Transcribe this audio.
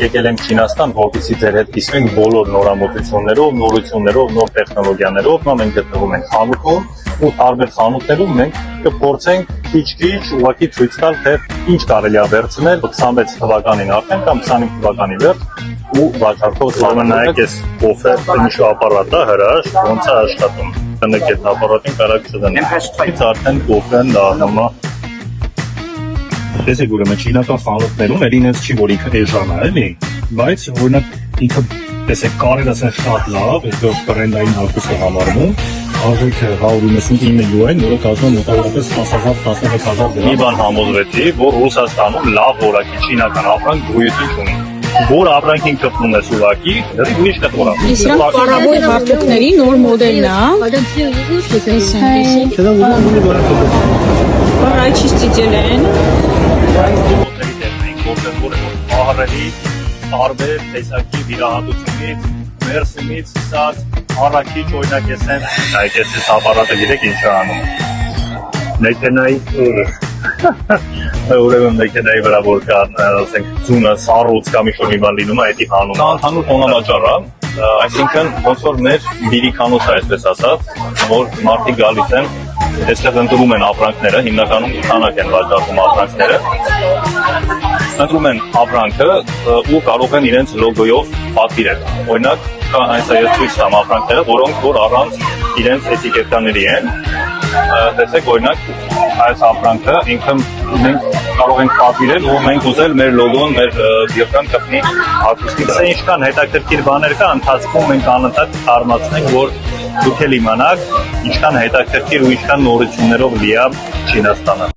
Եկել ենք Չինաստան, որպեսզի ձեր հետ կիսվենք բոլոր նորամուծություններով, նորություններով, նոր տեխնոլոգիաներով։ Մենք գտնվում ենք խանութում ու տարբեր խանութներում մենք կփորձենք քիչ-քիչ ուղղակի ցույց տալ, թե ինչ կարելի է վերցնել 26 թվականին արդեն կամ 25 թվականի վերջ ու վաճառքով նայեք այս կոֆե ինչ ապարատը հրաշ ոնց է աշխատում։ Դնեք այդ ապարատին կարակ չդնեք։ Արդեն կոֆեն դառնում է Տեսեք ուրեմն չինական խանութներում ինձ չի որ ինքը էժան է, էլի, բայց օրինակ ինքը տեսեք կարելը շատ լավ, այդպես բրենդային հագուստ է համարվում, արժեքը 199 յուան, որը կազմում մոտավորապես 10,000-16,000 դրամ։ Մի բան համոզվեցի, որ Ռուսաստանում լավ որակի չինական ապրանք գոյություն չունի։ Որ ապրանքին կպնում ես ուղակի, դեռ ուրիշ կտոր է։ Սրանք կարավոյ հարթակների նոր մոդելն է։ Բարայ չստիճել են։ Ահռելի տարբեր տեսակի վիրահատությունից, մերսումից սկսած առաքիչ օրինակ եսեն, այդ ես ապարատը գիտեք ինչ է անում։ Մեքենայի ուրեմն մեքենայի վրա որ կա, ասենք ձունը, սառույց կամ ինչ-որ մի բան լինում է, դա հանում։ Դա ընդհանուր տոնավաճառ է, այսինքն ոնց որ մեր բիրիքանոց է, այսպես ասած, որ մարդիկ գալիս են այստեղ ընտրում են ապրանքները, հիմնականում քանակ են վաճառում ապրանքները, ընտրում են ապրանքը ու կարող են իրենց լոգոյով պատվիրել։ Օրինակ, այս է ես ցույց տամ ապրանքները, որոնք որ առանց իրենց էտիկետկաների են։ Տեսեք, օրինակ, այս ապրանքը ինքը մենք կարող ենք պատվիրել ու մենք ուզել մեր լոգոն, մեր բյուրքան կպնի հագուստի։ Սա ինչքան հետաքրքիր բաներ կա, ընթացքում մենք անընդհատ զարմացնենք, որ դուք էլ իմանաք ինչքան հետաքրքիր ու ինչքան նորություններով լի է Չինաստանը։